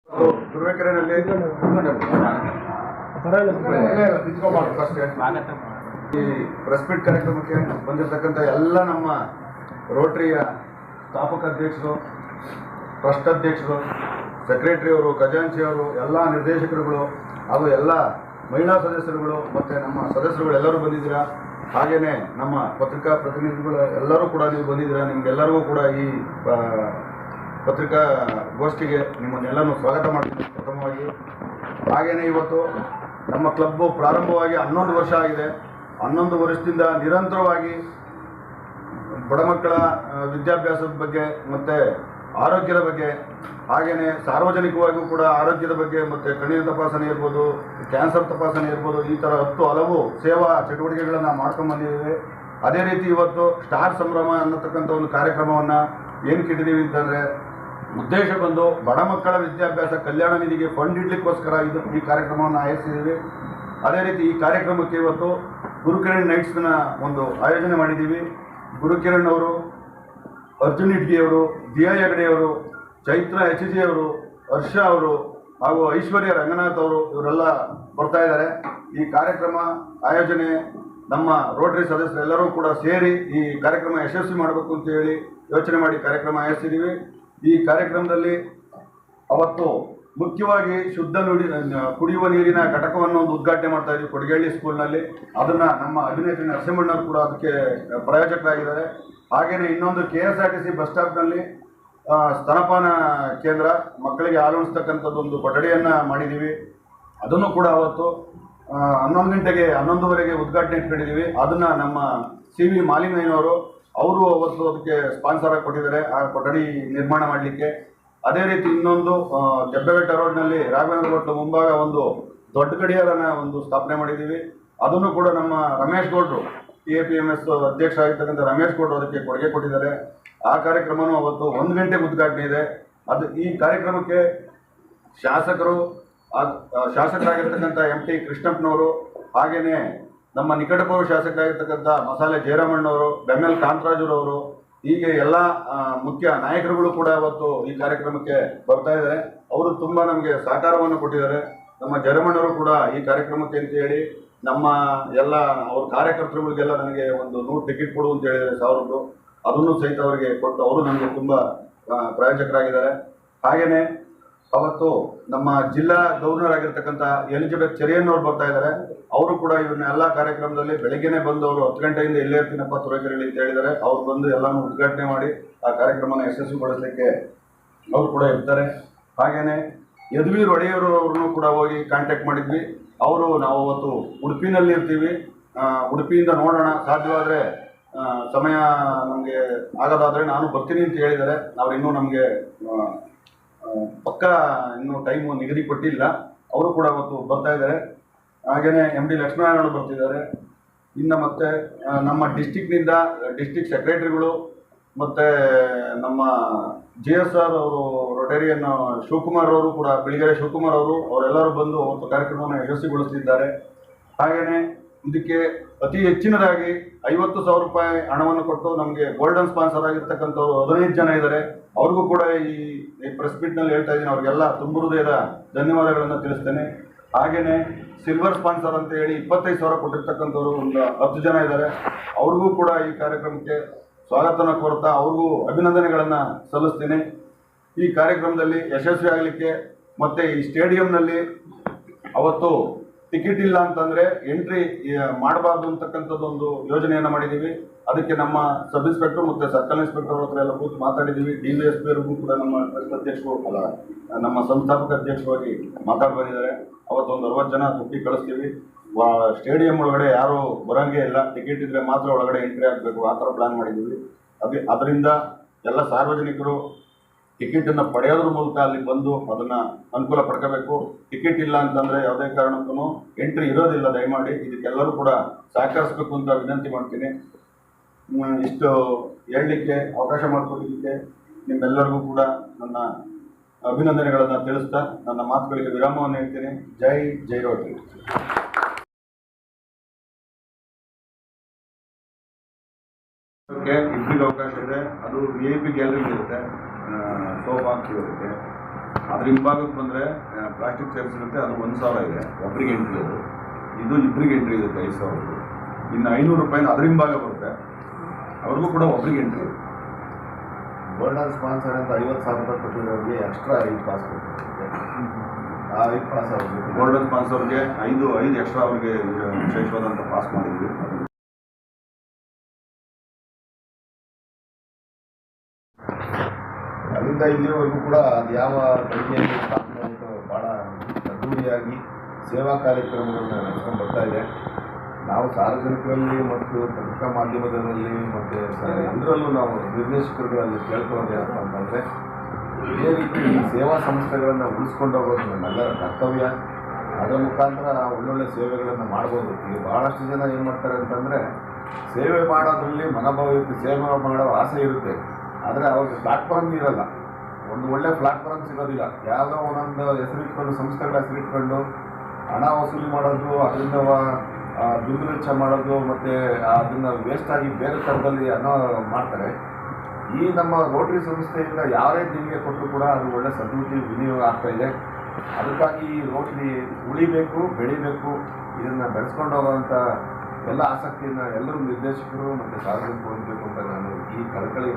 ತುರುವೇಕೆರೆಯಲ್ಲಿ ಈ press meet ಕಾರ್ಯಕ್ರಮಕ್ಕೆ ಬಂದಿರತಕ್ಕಂಥ ಎಲ್ಲ ನಮ್ಮ ರೋಟರಿಯ ಸ್ಥಾಪಕ ಅಧ್ಯಕ್ಷರು, ಟ್ರಸ್ಟ್ ಅಧ್ಯಕ್ಷರು, ಸೆಕ್ರೆಟರಿಯವರು, ಖಜಾಂಚಿಯವರು, ಎಲ್ಲ ನಿರ್ದೇಶಕರುಗಳು ಹಾಗೂ ಎಲ್ಲ ಮಹಿಳಾ ಸದಸ್ಯರುಗಳು ಮತ್ತು ನಮ್ಮ ಸದಸ್ಯರುಗಳು ಎಲ್ಲರೂ ಬಂದಿದ್ದೀರಾ. ಹಾಗೆಯೇ ನಮ್ಮ ಪತ್ರಿಕಾ ಪ್ರತಿನಿಧಿಗಳು ಎಲ್ಲರೂ ಕೂಡ ನೀವು ಬಂದಿದ್ದೀರಾ. ನಿಮಗೆಲ್ಲರಿಗೂ ಕೂಡ ಈ ಪತ್ರಿಕಾ ಗೋಷ್ಠಿಗೆ ನಿಮ್ಮನ್ನೆಲ್ಲನೂ ಸ್ವಾಗತ ಮಾಡ್ತೀನಿ ಪ್ರಥಮವಾಗಿ. ಹಾಗೆಯೇ ಇವತ್ತು ನಮ್ಮ ಕ್ಲಬ್ಬು ಪ್ರಾರಂಭವಾಗಿ 11 ವರ್ಷ ಆಗಿದೆ. 11 ವರ್ಷದಿಂದ ನಿರಂತರವಾಗಿ ಬಡ ಮಕ್ಕಳ ವಿದ್ಯಾಭ್ಯಾಸದ ಬಗ್ಗೆ ಮತ್ತು ಆರೋಗ್ಯದ ಬಗ್ಗೆ, ಹಾಗೆಯೇ ಸಾರ್ವಜನಿಕವಾಗಿಯೂ ಕೂಡ ಆರೋಗ್ಯದ ಬಗ್ಗೆ ಮತ್ತು ಕಣ್ಣಿನ ತಪಾಸಣೆ ಇರ್ಬೋದು, ಕ್ಯಾನ್ಸರ್ ತಪಾಸಣೆ ಇರ್ಬೋದು, ಈ ಥರ 10 ಹಲವು ಸೇವಾ ಚಟುವಟಿಕೆಗಳನ್ನು ಮಾಡ್ಕೊಂಡು ಬಂದಿದ್ದೀವಿ. ಅದೇ ರೀತಿ ಇವತ್ತು ಸ್ಟಾರ್ ಸಂಭ್ರಮ ಅನ್ನತಕ್ಕಂಥ ಒಂದು ಕಾರ್ಯಕ್ರಮವನ್ನು ಏನಕ್ಕೆ ಇಟ್ಟಿದ್ದೀವಿ ಅಂತಂದರೆ, ಉದ್ದೇಶ ಬಂದು ಬಡ ಮಕ್ಕಳ ವಿದ್ಯಾಭ್ಯಾಸ ಕಲ್ಯಾಣ ನಿಧಿಗೆ ಫಂಡ್ ಇಡಲಿಕ್ಕೋಸ್ಕರ ಈ ಕಾರ್ಯಕ್ರಮವನ್ನು ಆಯೋಜಿಸಿದ್ದೀವಿ. ಅದೇ ರೀತಿ ಈ ಕಾರ್ಯಕ್ರಮಕ್ಕೆ ಇವತ್ತು ಗುರುಕಿರಣ್ ನೈಟ್ಸ್ನ ಒಂದು ಆಯೋಜನೆ ಮಾಡಿದ್ದೀವಿ. ಗುರುಕಿರಣ್ ಅವರು, ಅರ್ಜುನ್ ಇಟ್ಗಿಯವರು, ದಿಯಾ ಹೆಗಡೆಯವರು, ಚೈತ್ರ HG ಅವರು, ಹರ್ಷ ಅವರು ಹಾಗೂ ಐಶ್ವರ್ಯ ರಂಗನಾಥ್ ಅವರು ಇವರೆಲ್ಲ ಬರ್ತಾ ಇದ್ದಾರೆ. ಈ ಕಾರ್ಯಕ್ರಮ ಆಯೋಜನೆ ನಮ್ಮ ರೋಟರಿ ಸದಸ್ಯರೆಲ್ಲರೂ ಕೂಡ ಸೇರಿ ಈ ಕಾರ್ಯಕ್ರಮ ಯಶಸ್ವಿ ಮಾಡಬೇಕು ಅಂತ ಹೇಳಿ ಯೋಚನೆ ಮಾಡಿ ಕಾರ್ಯಕ್ರಮ ಆಯೋಜಿಸಿದ್ದೀವಿ. ಈ ಕಾರ್ಯಕ್ರಮದಲ್ಲಿ ಅವತ್ತು ಮುಖ್ಯವಾಗಿ ಶುದ್ಧ ಕುಡಿಯುವ ನೀರಿನ ಘಟಕವನ್ನು ಒಂದು ಉದ್ಘಾಟನೆ ಮಾಡ್ತಾ ಇದ್ದೀವಿ ಕೊಡಗೇಳಿ ಸ್ಕೂಲ್ನಲ್ಲಿ. ಅದನ್ನು ನಮ್ಮ ಅಭಿನೇತ್ರಿ ನರಸಿಂಹಣ್ಣವರು ಕೂಡ ಅದಕ್ಕೆ ಪ್ರಾಯೋಜಕರಾಗಿದ್ದಾರೆ. ಹಾಗೆಯೇ ಇನ್ನೊಂದು KSRTC ಬಸ್ ಸ್ಟಾಪ್ನಲ್ಲಿ ಸ್ತನಪಾನ ಕೇಂದ್ರ, ಮಕ್ಕಳಿಗೆ ಹಾಲು ಉಣಿಸ್ತಕ್ಕಂಥದ್ದು ಒಂದು ಕೊಠಡಿಯನ್ನು ಮಾಡಿದ್ದೀವಿ. ಅದನ್ನು ಕೂಡ ಅವತ್ತು 11 ಗಂಟೆಗೆ 11:30ಗೆ ಉದ್ಘಾಟನೆ ಇಟ್ಕೊಂಡಿದ್ದೀವಿ. ಅದನ್ನು ನಮ್ಮ CV ಮಾಲಿಂಗಯ್ಯನವರು ಅವರು ಅವತ್ತು ಅದಕ್ಕೆ ಸ್ಪಾನ್ಸರ್ ಆಗಿ ಕೊಟ್ಟಿದ್ದಾರೆ, ಆ ಕೊಠಡಿ ನಿರ್ಮಾಣ ಮಾಡಲಿಕ್ಕೆ. ಅದೇ ರೀತಿ ಇನ್ನೊಂದು ಕೆಬ್ಬೆಘಟ್ಟ ರೋಡ್ನಲ್ಲಿ ರಾಘವೇಂದ್ರ ಹೋಟ್ಲು ಮುಂಭಾಗ ಒಂದು ದೊಡ್ಡ ಗಡಿಯಾರನ ಒಂದು ಸ್ಥಾಪನೆ ಮಾಡಿದ್ದೀವಿ. ಅದನ್ನು ಕೂಡ ನಮ್ಮ ರಮೇಶ್ ಗೌಡ್ರು, TAPMS ಅಧ್ಯಕ್ಷ ಆಗಿರ್ತಕ್ಕಂಥ ರಮೇಶ್ ಗೌಡ್ರು ಅದಕ್ಕೆ ಕೊಡುಗೆ ಕೊಟ್ಟಿದ್ದಾರೆ. ಆ ಕಾರ್ಯಕ್ರಮವೂ ಅವತ್ತು 1 ಗಂಟೆಗೆ ಉದ್ಘಾಟನೆ ಇದೆ. ಈ ಕಾರ್ಯಕ್ರಮಕ್ಕೆ ಶಾಸಕರಾಗಿರ್ತಕ್ಕಂಥ MT ಕೃಷ್ಣಪ್ಪನವರು, ಹಾಗೆಯೇ ನಮ್ಮ ನಿಕಟಪೂರ್ವ ಶಾಸಕರಾಗಿರ್ತಕ್ಕಂಥ ಮಸಾಲೆ ಜಯರಾಮಣ್ಣವರು, ಬೆಮ್ಮೆಲ್ ಕಾಂತರಾಜುರವರು, ಹೀಗೆ ಎಲ್ಲ ಮುಖ್ಯ ನಾಯಕರುಗಳು ಕೂಡ ಇವತ್ತು ಈ ಕಾರ್ಯಕ್ರಮಕ್ಕೆ ಬರ್ತಾ ಇದ್ದಾರೆ. ಅವರು ತುಂಬ ನಮಗೆ ಸಹಕಾರವನ್ನು ಕೊಟ್ಟಿದ್ದಾರೆ. ನಮ್ಮ ಜಯರಾಮಣ್ಣವರು ಕೂಡ ಈ ಕಾರ್ಯಕ್ರಮಕ್ಕೆ ಅಂತ ಹೇಳಿ ನಮ್ಮ ಎಲ್ಲ ಅವ್ರ ಕಾರ್ಯಕರ್ತರುಗಳಿಗೆಲ್ಲ ನನಗೆ ಒಂದು 100 ಟಿಕೆಟ್ ಕೊಡು ಅಂತ ಹೇಳಿದ್ದಾರೆ, 1000. ಅದನ್ನು ಸಹಿತ ಅವರಿಗೆ ಕೊಟ್ಟು ಅವರು ನಮಗೆ ತುಂಬ ಪ್ರಾಯೋಜಕರಾಗಿದ್ದಾರೆ. ಹಾಗೆಯೇ ಅವತ್ತು ನಮ್ಮ ಜಿಲ್ಲಾ ಗವರ್ನರ್ ಆಗಿರ್ತಕ್ಕಂಥ ಎಲಿಜಬೆತ್ ಚೆರಿಯನ್ನವ್ರು ಬರ್ತಾ ಇದ್ದಾರೆ. ಅವರು ಕೂಡ ಇವನ್ನೆಲ್ಲ ಕಾರ್ಯಕ್ರಮದಲ್ಲಿ ಬೆಳಗ್ಗೆನೇ ಬಂದು ಅವರು 10 ಗಂಟೆಯಿಂದ ಇಲ್ಲೇ ಇರ್ತೀನಪ್ಪ ತುರುವೇಕೆರೆಯಲ್ಲಿ ಅಂತ ಹೇಳಿದ್ದಾರೆ. ಅವ್ರು ಬಂದು ಎಲ್ಲನೂ ಉದ್ಘಾಟನೆ ಮಾಡಿ ಆ ಕಾರ್ಯಕ್ರಮನ ಯಶಸ್ವಿಗೊಳಿಸಲಿಕ್ಕೆ ಅವರು ಕೂಡ ಇರ್ತಾರೆ. ಹಾಗೆಯೇ ಯದುವೀರ್ ಒಡೆಯರವ್ರನ್ನೂ ಕೂಡ ಹೋಗಿ ಕಾಂಟ್ಯಾಕ್ಟ್ ಮಾಡಿದ್ವಿ. ನಾವು ಅವತ್ತು ಉಡುಪಿನಲ್ಲಿ ಇರ್ತೀವಿ, ಉಡುಪಿಯಿಂದ ನೋಡೋಣ, ಸಾಧ್ಯವಾದರೆ ಸಮಯ ನಮಗೆ ಆಗೋದಾದರೆ ನಾನು ಬರ್ತೀನಿ ಅಂತ ಹೇಳಿದ್ದಾರೆ. ಅವ್ರು ಇನ್ನೂ ನಮಗೆ ಪಕ್ಕ ಇನ್ನೂ ಟೈಮು ನಿಗದಿಪಟ್ಟಿಲ್ಲ. ಅವರು ಕೂಡ ಅವತ್ತು ಬರ್ತಾ ಇದ್ದಾರೆ. ಹಾಗೆಯೇ MD ಲಕ್ಷ್ಮೀನಾರಾಯಣ ಬರ್ತಿದ್ದಾರೆ. ಇನ್ನು ಮತ್ತು ನಮ್ಮ ಡಿಸ್ಟಿಕ್ನಿಂದ ಡಿಸ್ಟಿಕ್ ಸೆಕ್ರೆಟರಿಗಳು ಮತ್ತು ನಮ್ಮ GSR ಅವರು, ರೊಟೇರಿಯನ್ ಶಿವಕುಮಾರ್ ಅವರು ಕೂಡ, ಬೆಳಗೆರೆ ಶಿವಕುಮಾರ್ ಅವರು, ಅವರೆಲ್ಲರೂ ಬಂದು ಅವತ್ತು ಕಾರ್ಯಕ್ರಮವನ್ನು ಯಶಸ್ವಿಗೊಳಿಸ್ತಿದ್ದಾರೆ. ಹಾಗೆಯೇ ಇದಕ್ಕೆ ಅತಿ ಹೆಚ್ಚಿನದಾಗಿ 50,000 ರೂಪಾಯಿ ಹಣವನ್ನು ಕೊಟ್ಟು ನಮಗೆ ಗೋಲ್ಡನ್ ಸ್ಪಾನ್ಸರ್ ಆಗಿರ್ತಕ್ಕಂಥವ್ರು 15 ಜನ ಇದ್ದಾರೆ. ಅವ್ರಿಗೂ ಕೂಡ ಈ ಪ್ರೆಸ್ ಮೀಟ್ನಲ್ಲಿ ಹೇಳ್ತಾ ಇದ್ದೀನಿ, ಅವ್ರಿಗೆಲ್ಲ ತುಂಬ ಹೃದಯದ ಧನ್ಯವಾದಗಳನ್ನು ತಿಳಿಸ್ತೇನೆ. ಹಾಗೆಯೇ ಸಿಲ್ವರ್ ಸ್ಪಾನ್ಸರ್ ಅಂತ ಹೇಳಿ 25,000 ಕೊಟ್ಟಿರ್ತಕ್ಕಂಥವ್ರು ಒಂದು 10 ಜನ ಇದ್ದಾರೆ. ಅವ್ರಿಗೂ ಕೂಡ ಈ ಕಾರ್ಯಕ್ರಮಕ್ಕೆ ಸ್ವಾಗತನ ಕೋರ್ತಾ ಅವ್ರಿಗೂ ಅಭಿನಂದನೆಗಳನ್ನು ಸಲ್ಲಿಸ್ತೀನಿ. ಈ ಕಾರ್ಯಕ್ರಮದಲ್ಲಿ ಯಶಸ್ವಿ ಆಗಲಿಕ್ಕೆ ಮತ್ತು ಈ ಸ್ಟೇಡಿಯಂನಲ್ಲಿ ಅವತ್ತು ಟಿಕೆಟ್ ಇಲ್ಲ ಅಂತಂದರೆ ಎಂಟ್ರಿ ಮಾಡಬಾರ್ದು ಅಂತಕ್ಕಂಥದ್ದು ಒಂದು ಯೋಜನೆಯನ್ನು ಮಾಡಿದ್ದೀವಿ. ಅದಕ್ಕೆ ನಮ್ಮ ಸಬ್ ಇನ್ಸ್ಪೆಕ್ಟರ್ ಮತ್ತು ಸರ್ಕಲ್ ಇನ್ಸ್ಪೆಕ್ಟರ್ ಹತ್ರ ಎಲ್ಲ ಕೂತು ಮಾತಾಡಿದ್ದೀವಿ. DVSP ಅವ್ರಿಗೂ ಕೂಡ ನಮ್ಮ ಟ್ರಸ್ಟ್ ಅಧ್ಯಕ್ಷರು ನಮ್ಮ ಸಂಸ್ಥಾಪಕ ಅಧ್ಯಕ್ಷರಾಗಿ ಮಾತಾಡಿ ಬಂದಿದ್ದಾರೆ. ಅವತ್ತೊಂದು 60 ಜನ ದುಡ್ಡಿ ಕಳಿಸ್ತೀವಿ. ಸ್ಟೇಡಿಯಂ ಒಳಗಡೆ ಯಾರೂ ಬರೋಂಗೇ ಇಲ್ಲ, ಟಿಕೆಟ್ ಇದ್ದರೆ ಮಾತ್ರ ಒಳಗಡೆ ಎಂಟ್ರಿ ಆಗಬೇಕು, ಆ ಥರ ಪ್ಲ್ಯಾನ್ ಮಾಡಿದ್ದೀವಿ. ಅದರಿಂದ ಎಲ್ಲ ಸಾರ್ವಜನಿಕರು ಟಿಕೆಟನ್ನು ಪಡೆಯೋದ್ರ ಮೂಲಕ ಅಲ್ಲಿ ಬಂದು ಅದನ್ನು ಅನುಕೂಲ ಪಡ್ಕೋಬೇಕು. ಟಿಕೆಟ್ ಇಲ್ಲ ಅಂತಂದರೆ ಯಾವುದೇ ಕಾರಣಕ್ಕೂ ಎಂಟ್ರಿ ಇರೋದಿಲ್ಲ. ದಯಮಾಡಿ ಇದಕ್ಕೆಲ್ಲರೂ ಕೂಡ ಸಹಕರಿಸಬೇಕು ಅಂತ ವಿನಂತಿ ಮಾಡ್ತೀನಿ. ಇಷ್ಟು ಹೇಳಲಿಕ್ಕೆ ಅವಕಾಶ ಮಾಡಿಕೊಟ್ಟಿದ್ದಕ್ಕೆ ನಿಮ್ಮೆಲ್ಲರಿಗೂ ಕೂಡ ನನ್ನ ಅಭಿನಂದನೆಗಳನ್ನು ತಿಳಿಸ್ತಾ ನನ್ನ ಮಾತುಗಳಿಗೆ ವಿರಾಮವನ್ನು ಹೇಳ್ತೀನಿ. ಜೈ ರೋಟರಿ. ಇಬ್ಬರಿಗೆ ಅವಕಾಶ ಇದೆ. ಅದು VIP ಗ್ಯಾಲರಿ ಇರುತ್ತೆ, ಸೋಫಾ ಇರುತ್ತೆ. ಅದ್ರ ಹಿಂಭಾಗಕ್ಕೆ ಬಂದರೆ ಪ್ಲಾಸ್ಟಿಕ್ ಚೇರ್ ಸಿಗುತ್ತೆ, ಅದು 1,000 ಇದೆ, ಒಬ್ಬರಿಗೆ ಎಂಟ್ರಿ ಅದು. ಇದು ಇಬ್ಬರಿಗೆ ಎಂಟ್ರಿ ಇರುತ್ತೆ 5,000. ಇನ್ನು 500 ರೂಪಾಯಿನ ಅದ್ರ ಹಿಂಭಾಗ ಬರುತ್ತೆ, ಅವ್ರಿಗೂ ಕೂಡ ಒಬ್ಬರಿಗೆ ಎಂಟ್ರಿ ಇದೆ. ಗೋಲ್ಡನ್ ಸ್ಪಾನ್ಸರ್ ಅಂತ 50,000 ರೂಪಾಯಿ ಕೊಟ್ಟಿರೋರಿಗೆ ಎಕ್ಸ್ಟ್ರಾ 5 ಪಾಸ್ ಕೊಡ್ತಾರೆ. ಆ 5 ಪಾಸ್ ಅವ್ರಿಗೆ ಗೋಲ್ಡನ್ ಸ್ಪಾನ್ಸರ್ಗೆ 5 ಎಕ್ಸ್ಟ್ರಾ ಅವ್ರಿಗೆ ವಿಶೇಷವಾದಂಥ ಪಾಸ್ ಮಾಡಿದ್ವಿ. ಅಲ್ಲಿಂದ ಇಲ್ಲಿವರೆಗೂ ಕೂಡ ಅದು ಯಾವ ಗಳಿಗೆಯಲ್ಲಿ ಸ್ಥಾಪನೆ ಭಾಳ ಅದ್ದೂರಿಯಾಗಿ ಸೇವಾ ಕಾರ್ಯಕ್ರಮಗಳನ್ನ ನಡೆಸ್ಕೊಂಡು ಬರ್ತಾ ಇದೆ. ನಾವು ಸಾರ್ವಜನಿಕರಲ್ಲಿ ಮತ್ತು ಪತ್ರಿಕಾ ಮಾಧ್ಯಮದಲ್ಲಿ ಮತ್ತು ಎಲ್ಲರಲ್ಲೂ ನಾವು ನಿರ್ದೇಶಕರುಗಳಲ್ಲಿ ಕೇಳ್ಕೊಳ್ಳೋದು ಏನಪ್ಪ ಅಂತಂದರೆ, ಇದೇ ರೀತಿ ಈ ಸೇವಾ ಸಂಸ್ಥೆಗಳನ್ನು ಉಳಿಸ್ಕೊಂಡು ಹೋಗೋದು ನಮ್ಮೆಲ್ಲರ ಕರ್ತವ್ಯ. ಅದರ ಮುಖಾಂತರ ಒಳ್ಳೊಳ್ಳೆ ಸೇವೆಗಳನ್ನು ಮಾಡ್ಬೋದು. ಈಗ ಭಾಳಷ್ಟು ಜನ ಏನು ಮಾಡ್ತಾರೆ ಅಂತಂದರೆ, ಸೇವೆ ಮಾಡೋದ್ರಲ್ಲಿ ಮನೋಭಾವ ಇರುತ್ತೆ, ಸೇವೆ ಮಾಡೋ ಆಸೆ ಇರುತ್ತೆ, ಆದರೆ ಅವ್ರಿಗೆ ಪ್ಲಾಟ್ಫಾರ್ಮ್ ಇರೋಲ್ಲ, ಒಂದು ಒಳ್ಳೆ ಪ್ಲಾಟ್ಫಾರ್ಮ್ ಸಿಗೋದಿಲ್ಲ. ಯಾವುದೋ ಒಂದೊಂದು ಹೆಸರಿಟ್ಕೊಂಡು, ಸಂಸ್ಥೆಗಳ ಹೆಸರಿಟ್ಕೊಂಡು ಹಣ ವಸೂಲಿ ಮಾಡೋದು, ಅದರಿಂದ ದುಡ್ಡು ವೆಚ್ಚ ಮಾಡೋದು, ಮತ್ತು ಅದನ್ನು ವೇಸ್ಟಾಗಿ ಬೇರೆ ಥರದಲ್ಲಿ ಮಾಡ್ತಾರೆ. ಈ ನಮ್ಮ ರೋಟರಿ ಸಂಸ್ಥೆಯಿಂದ ಯಾರೇ ದೇಣಿಗೆ ಕೊಟ್ಟರು ಕೂಡ ಅದು ಒಳ್ಳೆ ಸದ್ಬುದ್ಧಿ ವಿನಿಯೋಗ ಆಗ್ತಾ ಇದೆ. ಅದಕ್ಕಾಗಿ ಈ ರೋಟರಿ ಉಳಿಬೇಕು, ಬೆಳಿಬೇಕು, ಇದನ್ನು ಬೆಳೆಸ್ಕೊಂಡು ಹೋಗೋವಂಥ ಎಲ್ಲ ಆಸಕ್ತಿಯನ್ನು ಎಲ್ಲರೂ ನಿರ್ದೇಶಕರು ಮತ್ತು ಸಾರ್ವಜನಿಕರು ಹೊಂದಬೇಕು ಅಂತ ನಾನು ಈ ಕಳಕಳಿ